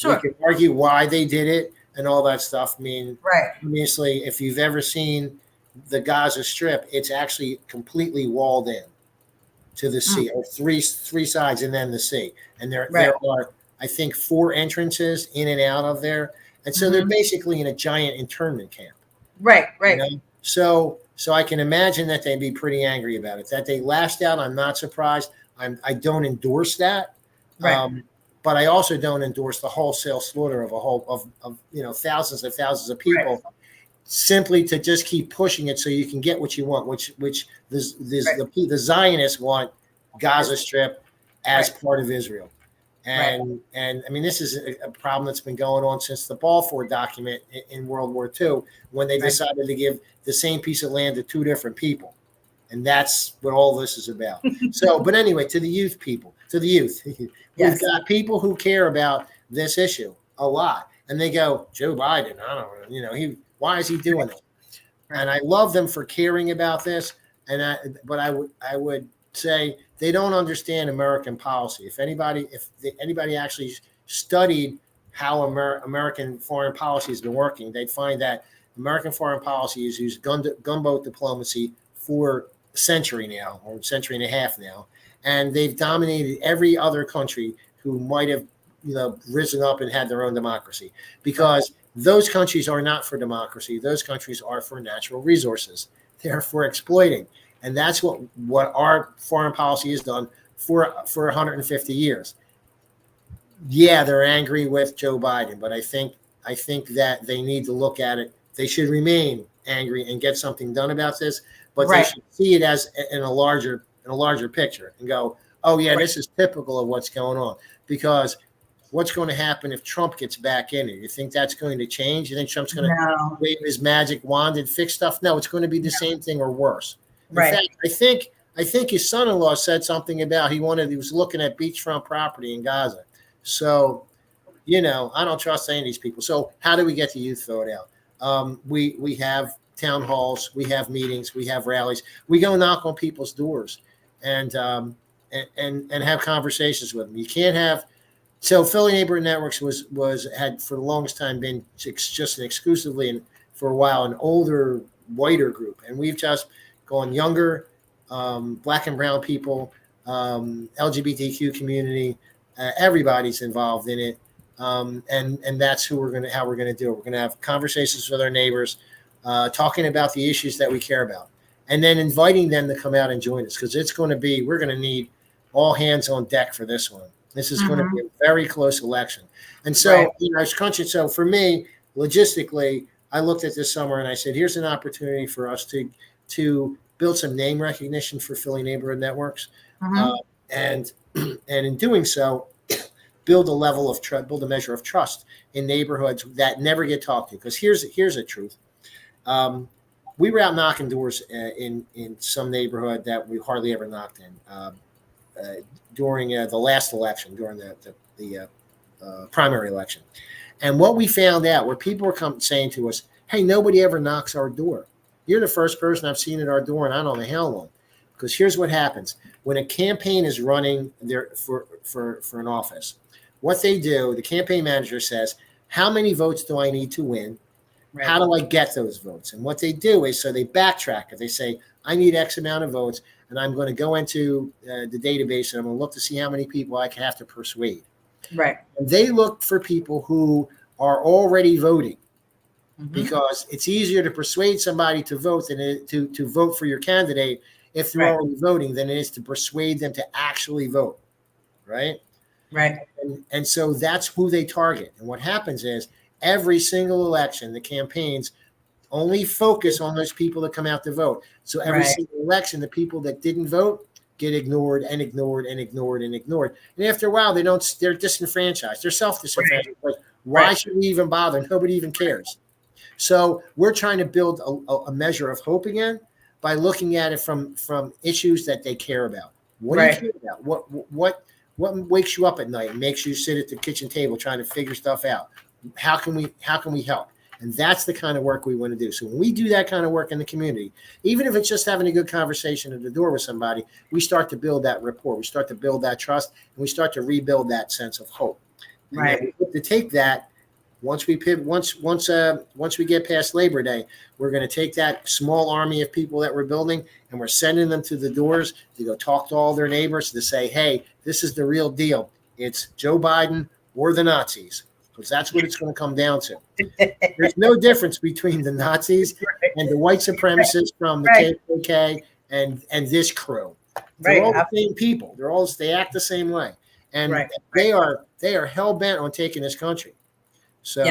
We can argue why they did it and all that stuff. I mean, obviously, if you've ever seen the Gaza Strip, it's actually completely walled in to the sea, or three sides and then the sea. And there are, I think, 4 entrances in and out of there. And so they're basically in a giant internment camp. Right. So I can imagine that they'd be pretty angry about it. That they lashed out, I'm not surprised. I don't endorse that. But I also don't endorse the wholesale slaughter of thousands and thousands of people. Simply to just keep pushing it so you can get what you want, which the Zionists want Gaza Strip as part of Israel. And I mean, this is a problem that's been going on since the Balfour document in World War II, when they decided to give the same piece of land to 2 different people. And that's what all this is about. So, but anyway, to the youth, we've got people who care about this issue a lot. And they go, Joe Biden, I don't know, why is he doing it? And I love them for caring about this. But I would say they don't understand American policy. If anybody actually studied how American foreign policy has been working, they'd find that American foreign policy has used gunboat diplomacy for a century now, or a century and a half now, and they've dominated every other country who might have risen up and had their own democracy, because those countries are not for democracy. Those countries are for natural resources. They're for exploiting. And that's what our foreign policy has done for 150 years. Yeah, they're angry with Joe Biden, but I think that they need to look at it. They should remain angry and get something done about this, but they should see it as in a larger picture and go, oh yeah, this is typical of what's going on. Because what's going to happen if Trump gets back in it? You think that's going to change? You think Trump's going to wave his magic wand and fix stuff? No, it's going to be the same thing or worse. In fact, I think his son-in-law said something about he was looking at beachfront property in Gaza. So, I don't trust any of these people. So how do we get the youth vote out? We have town halls, we have meetings, we have rallies. We go knock on people's doors and have conversations with them. You can't have. So Philly Neighborhood Networks had for the longest time been just exclusively and for a while an older, whiter group, and we've just gone younger, Black and brown people, LGBTQ community, everybody's involved in it, and that's how we're going to do it. We're going to have conversations with our neighbors, talking about the issues that we care about, and then inviting them to come out and join us because we're going to need all hands on deck for this one. This is going to be a very close election. And so, so for me, logistically, I looked at this summer and I said, here's an opportunity for us to build some name recognition for Philly Neighborhood Networks. And in doing so, build a measure of trust in neighborhoods that never get talked to. Because here's the truth. We were out knocking doors in some neighborhood that we hardly ever knocked in. During the last election, during the primary election. And what we found out, where people were saying to us, hey, nobody ever knocks our door. You're the first person I've seen at our door, and I don't know how long. Because here's what happens. When a campaign is running there for an office, what they do, the campaign manager says, how many votes do I need to win? Right. How do I get those votes? And what they do is, so they backtrack it. They say, I need X amount of votes, and I'm going to go into the database, and I'm going to look to see how many people I can have to persuade. Right. And they look for people who are already voting because it's easier to persuade somebody to vote than to vote for your candidate if they're already voting than it is to persuade them to actually vote. Right. Right. And so that's who they target. And what happens is every single election, the campaigns only focus on those people that come out to vote. So every single election, the people that didn't vote get ignored and ignored and ignored and ignored. And after a while, they're disenfranchised. They're self-disenfranchised. Like, why should we even bother? Nobody even cares. So we're trying to build a measure of hope again by looking at it from issues that they care about. What do you care about? What wakes you up at night and makes you sit at the kitchen table trying to figure stuff out? How can we help? And that's the kind of work we want to do. So when we do that kind of work in the community, even if it's just having a good conversation at the door with somebody, we start to build that rapport. We start to build that trust, and we start to rebuild that sense of hope. And we hope to take that once we get past Labor Day, we're going to take that small army of people that we're building, and we're sending them to the doors to go talk to all their neighbors to say, hey, this is the real deal. It's Joe Biden or the Nazis. Because that's what it's going to come down to. There's no difference between the Nazis and the white supremacists from the KKK and this crew. They're all the same people. They act the same way, and they are hell bent on taking this country. So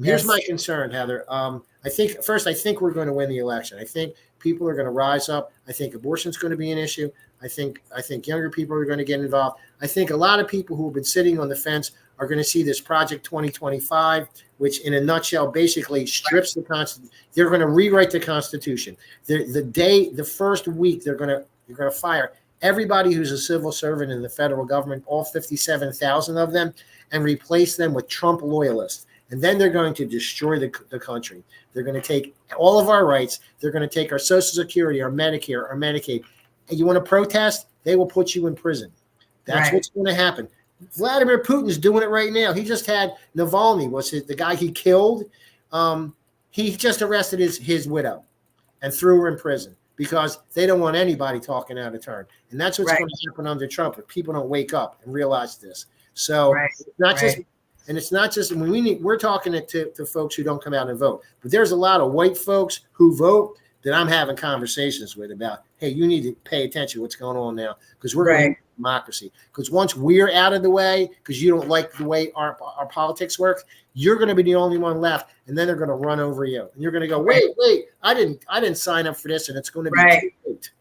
here's my concern, Heather. I think we're going to win the election. I think people are going to rise up. I think abortion is going to be an issue. I think younger people are going to get involved. I think a lot of people who have been sitting on the fence are going to see this Project 2025, which in a nutshell basically strips the Constitution. They're going to rewrite the Constitution. The first week they're going to fire everybody who's a civil servant in the federal government, all 57,000 of them, and replace them with Trump loyalists. And then they're going to destroy the country. They're going to take all of our rights. They're going to take our Social Security, our Medicare, our Medicaid. And you want to protest? They will put you in prison. That's what's going to happen. Vladimir Putin's doing it right now. He just had Navalny, the guy he killed. He just arrested his widow and threw her in prison because they don't want anybody talking out of turn. And that's what's going to happen under Trump if people don't wake up and realize this. So it's not just, and it's not just, we're talking to folks who don't come out and vote, but there's a lot of white folks who vote that I'm having conversations with about, hey, you need to pay attention to what's going on now because we're going to democracy. Because once we're out of the way, because you don't like the way our politics works, you're going to be the only one left, and then they're going to run over you, and you're going to go, wait, I didn't sign up for this, and it's going to be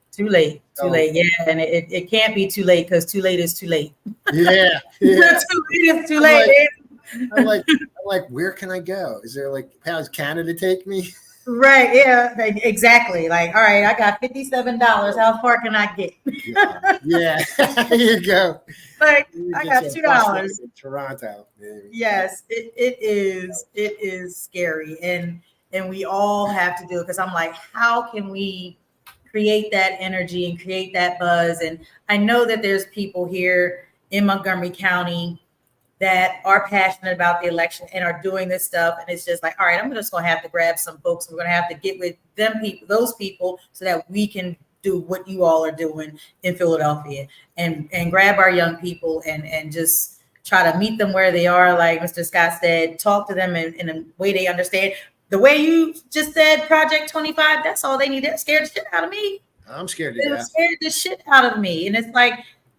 too late. Too late, yeah, and it can't be too late because too late is too late. Yeah. Too late is too late. I'm like, where can I go? Is there has Canada take me? Right. Yeah. Exactly. Like, all right, I got $57. How far can I get? Yeah, there you go. Like, You I get got your $2. bus in Toronto, baby. Yes, it is scary, and we all have to do it because I'm like, how can we create that energy and create that buzz? And I know that there's people here in Montgomery County that are passionate about the election and are doing this stuff, and it's just like, all right, I'm just going to have to grab some folks. We're going to have to get with those people, so that we can do what you all are doing in Philadelphia, and grab our young people and just try to meet them where they are. Like Mr. Scott said, talk to them in a way they understand. The way you just said, Project 25, that's all they need. They're scared the shit out of me. I'm scared to They're death. scared the shit out of me. And it's like,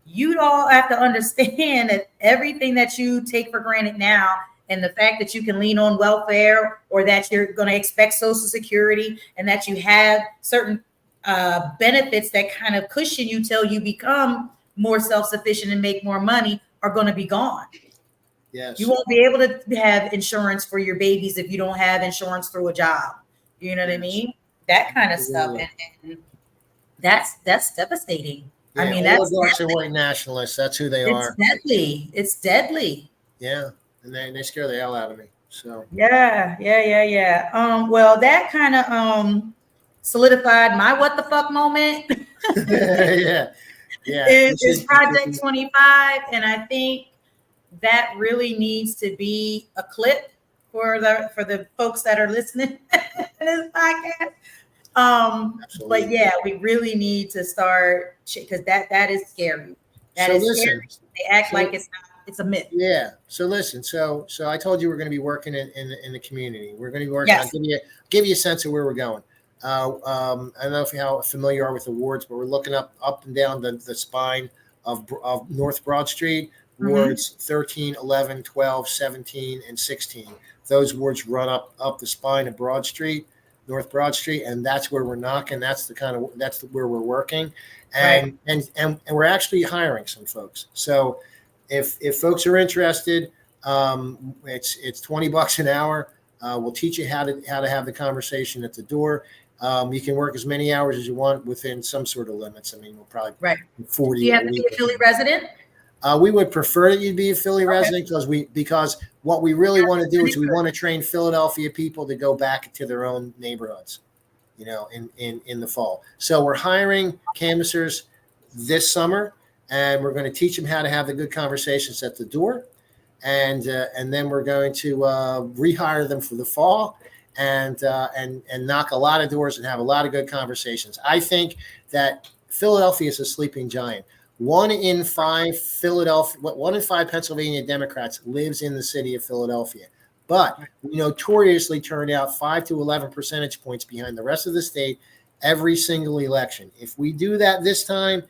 you all have to understand that everything that you take for granted now, and the fact that you can lean on welfare, or that you're going to expect Social Security, and that you have certain benefits that kind of cushion you till you become more self-sufficient and make more money, are going to be gone. Yes. You won't be able to have insurance for your babies if you don't have insurance through a job. You know what I mean? That kind of stuff. And that's devastating. Yeah, I mean, oligarchs and white nationalists. That's who they are. It's deadly. It's deadly. Yeah, and they scare the hell out of me. So Yeah. Well, that kind of solidified my what the fuck moment. yeah. Is Project 25, and I think that really needs to be a clip for the folks that are listening to this podcast. Absolutely. But yeah, we really need to start, because that is scary. That So is listen, scary. They act like it's not. It's a myth. Yeah. So listen. So I told you we're going to be working in the community. We're going to be working. Yes. I'll give you a sense of where we're going. I don't know how familiar you are with the wards, but we're looking up and down the spine of North Broad Street. Wards 13, 11, 12, 17, and 16. Those wards run up the spine of Broad Street, North Broad Street, and that's where we're knocking. That's where we're working, and we're actually hiring some folks. So if folks are interested, it's $20 an hour. We'll teach you how to have the conversation at the door. You can work as many hours as you want within some sort of limits. I mean, we'll probably 40. Do you have to be a Philly resident? We would prefer that you'd be a Philly resident, because what we really want to do is we want to train Philadelphia people to go back to their own neighborhoods, in the fall. So we're hiring canvassers this summer, and we're going to teach them how to have the good conversations at the door, and then we're going to rehire them for the fall, and knock a lot of doors and have a lot of good conversations. I think that Philadelphia is a sleeping giant. 1 in 5 Pennsylvania Democrats lives in the city of Philadelphia, but we notoriously turned out 5 to 11 percentage points behind the rest of the state every single election. If we do that this time,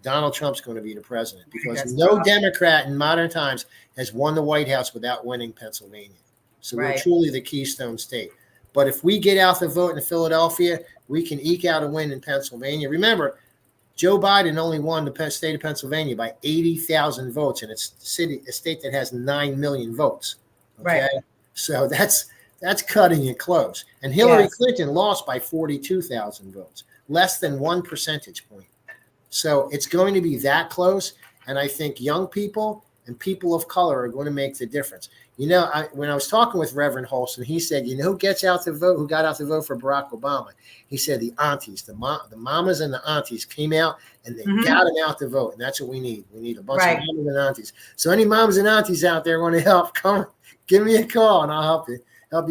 Donald Trump's going to be the president, because no Democrat in modern times has won the White House without winning Pennsylvania. So we're truly the Keystone State. But if we get out the vote in Philadelphia, we can eke out a win in Pennsylvania. Remember, Joe Biden only won the state of Pennsylvania by 80,000 votes, and it's a state that has 9 million votes. Okay? Right. So that's cutting it close. And Hillary Clinton lost by 42,000 votes, less than 1 percentage point. So it's going to be that close, and I think young people and people of color are going to make the difference. When I was talking with Reverend Holston, he said, who got out the vote for Barack Obama? He said the aunties, the mamas and the aunties came out, and they got him out to vote. And that's what we need. We need a bunch of mamas and aunties. So any mamas and aunties out there want to help, come give me a call, and I'll help you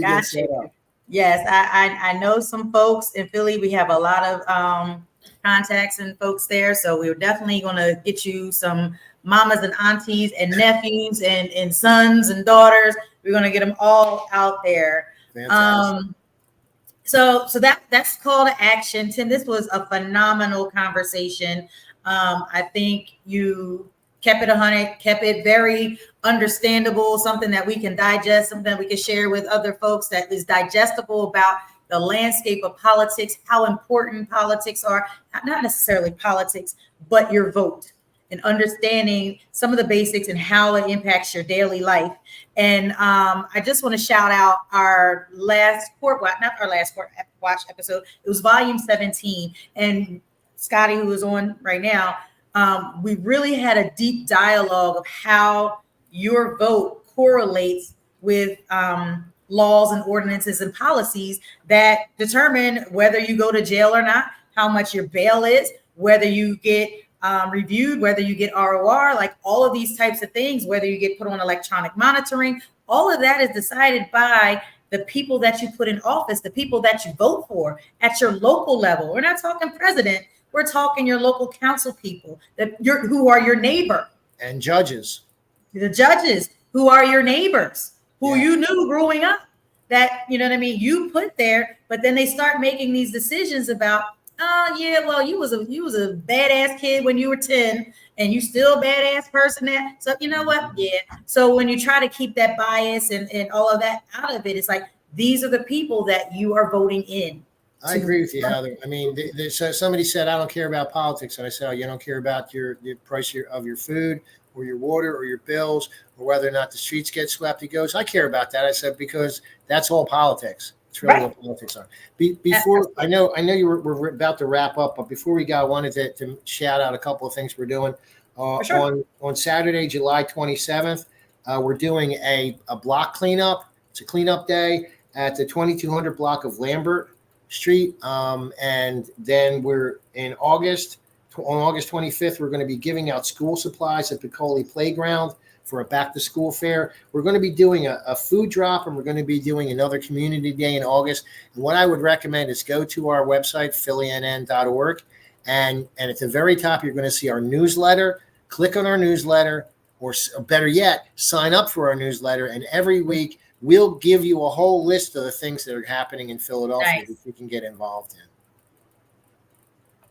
get set up. Yes, I know some folks in Philly. We have a lot of contacts and folks there. So we're definitely going to get you some mamas and aunties and nephews and sons and daughters. We're going to get them all out there. Fantastic. So that's call to action. Tim, this was a phenomenal conversation. I think you kept it 100, kept it very understandable, something that we can digest, something that we can share with other folks that is digestible about the landscape of politics, how important politics are, not necessarily politics, but your vote and understanding some of the basics and how it impacts your daily life. And I just want to shout out our last Court Watch, not our last Court Watch episode. It was volume 17. And Scotty, who is on right now, we really had a deep dialogue of how your vote correlates with laws and ordinances and policies that determine whether you go to jail or not, how much your bail is, whether you get reviewed, whether you get ROR, like all of these types of things, whether you get put on electronic monitoring. All of that is decided by the people that you put in office, the people that you vote for at your local level. We're not talking president. We're talking your local council people who are your neighbor. And judges. The judges who are your neighbors, who you knew growing up, that, you know what I mean, you put there, but then they start making these decisions about, oh yeah, well, you was a badass kid when you were 10 and you still a badass person now. So you know what? Yeah. So when you try to keep that bias and all of that out of it, it's like, these are the people that you are voting in. I agree with you, Heather. I mean, so somebody said, I don't care about politics. And I said, oh, you don't care about the price of your food or your water or your bills or whether or not the streets get swept. He goes, I care about that. I said, because that's all politics. It's really what politics are. Before I know we're about to wrap up, but before we go, I wanted to shout out a couple of things we're doing. On Saturday, July 27th, we're doing a block cleanup. It's a cleanup day at the 2200 block of Lambert Street. And then we're in August. On August 25th, we're going to be giving out school supplies at Piccoli Playground for a back-to-school fair. We're going to be doing a food drop, and we're going to be doing another community day in August. And what I would recommend is go to our website, phillynn.org, and at the very top, you're going to see our newsletter. Click on our newsletter, or better yet, sign up for our newsletter, and every week we'll give you a whole list of the things that are happening in Philadelphia that you can get involved in.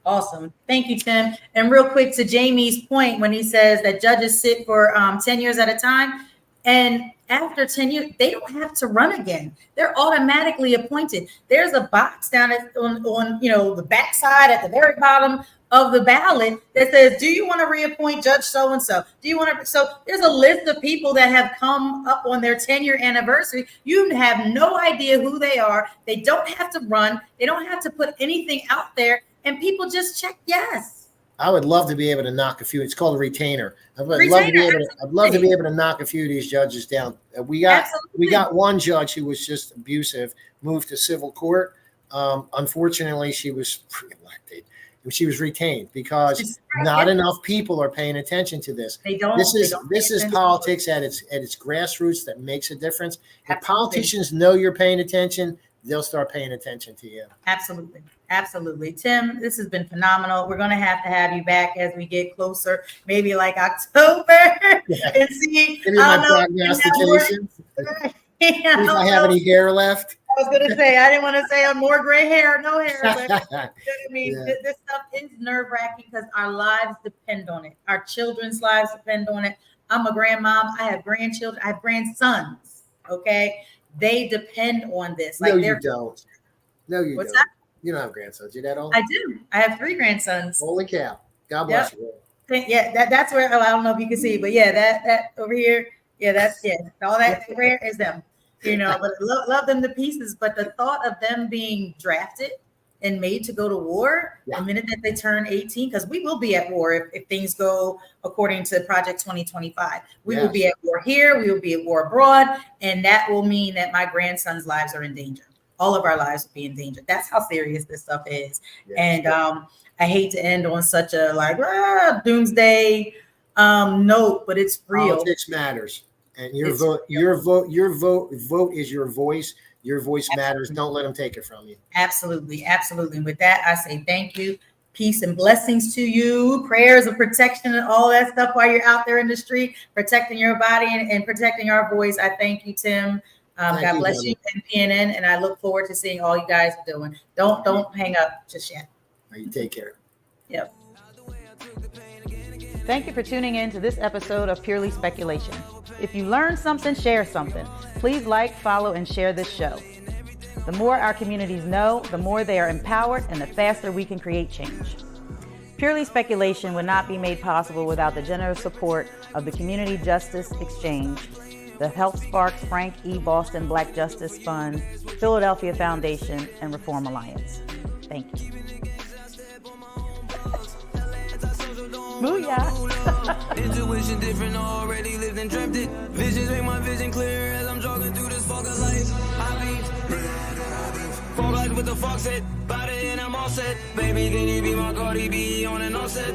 Awesome. Thank you, Tim. And real quick, to Jamie's point, when he says that judges sit for 10 years at a time, and after 10 years, they don't have to run again. They're automatically appointed. There's a box down on the backside at the very bottom of the ballot that says, do you want to reappoint Judge so-and-so? Do you want to? So there's a list of people that have come up on their 10-year anniversary. You have no idea who they are. They don't have to run. They don't have to put anything out there. And people just check yes. I would love to be able to knock a few. It's called a retainer. I'd love to be able to knock a few of these judges down. We got one judge who was just abusive, moved to civil court. Unfortunately, she was pre-elected. She was retained because not enough people are paying attention to this. They don't. This is politics at its grassroots that makes a difference. If politicians know you're paying attention, they'll start paying attention to you. Absolutely. Tim, this has been phenomenal. We're going to have you back as we get closer, maybe like October, and see. Give me my prognostication. If I have any hair left. I was going to say, I didn't want to say I'm more gray hair or no hair. But this stuff is nerve-wracking because our lives depend on it. Our children's lives depend on it. I'm a grandmom. I have grandchildren. I have grandsons. Okay. They depend on this. No, you don't. What's that? You don't have grandsons. You that old? I do. I have 3 grandsons. Holy cow. God bless you. Yeah, that's where, I don't know if you can see, but yeah, that over here. Yeah, all that over here is them. But love them to pieces. But the thought of them being drafted and made to go to war the minute that they turn 18, because we will be at war if things go according to Project 2025. We will be at war here. We will be at war abroad. And that will mean that my grandson's lives are in danger. All of our lives will be in danger. That's how serious this stuff is. Yes. And I hate to end on such a doomsday note, but it's real. Politics matters. And your vote is your voice. Your voice matters. Don't let them take it from you. Absolutely. And with that, I say thank you. Peace and blessings to you. Prayers of protection and all that stuff while you're out there in the street, protecting your body and protecting our voice. I thank you, Tim. God bless you and PNN. And I look forward to seeing all you guys are doing. Don't hang up just yet. You take care. Yep. Thank you for tuning in to this episode of Purely Speculation. If you learned something, share something. Please like, follow, and share this show. The more our communities know, the more they are empowered and the faster we can create change. Purely Speculation would not be made possible without the generous support of the Community Justice Exchange, the Health Sparks Frank E. Boston Black Justice Fund, Philadelphia Foundation, and Reform Alliance. Thank you. Booyah! Intuition different, already lived and dreamt it. Visions make my vision clear as I'm jogging through this fog of life. I be fog lights with the fog set, body and I'm all set. Baby, can you be my Cardi B on and offset?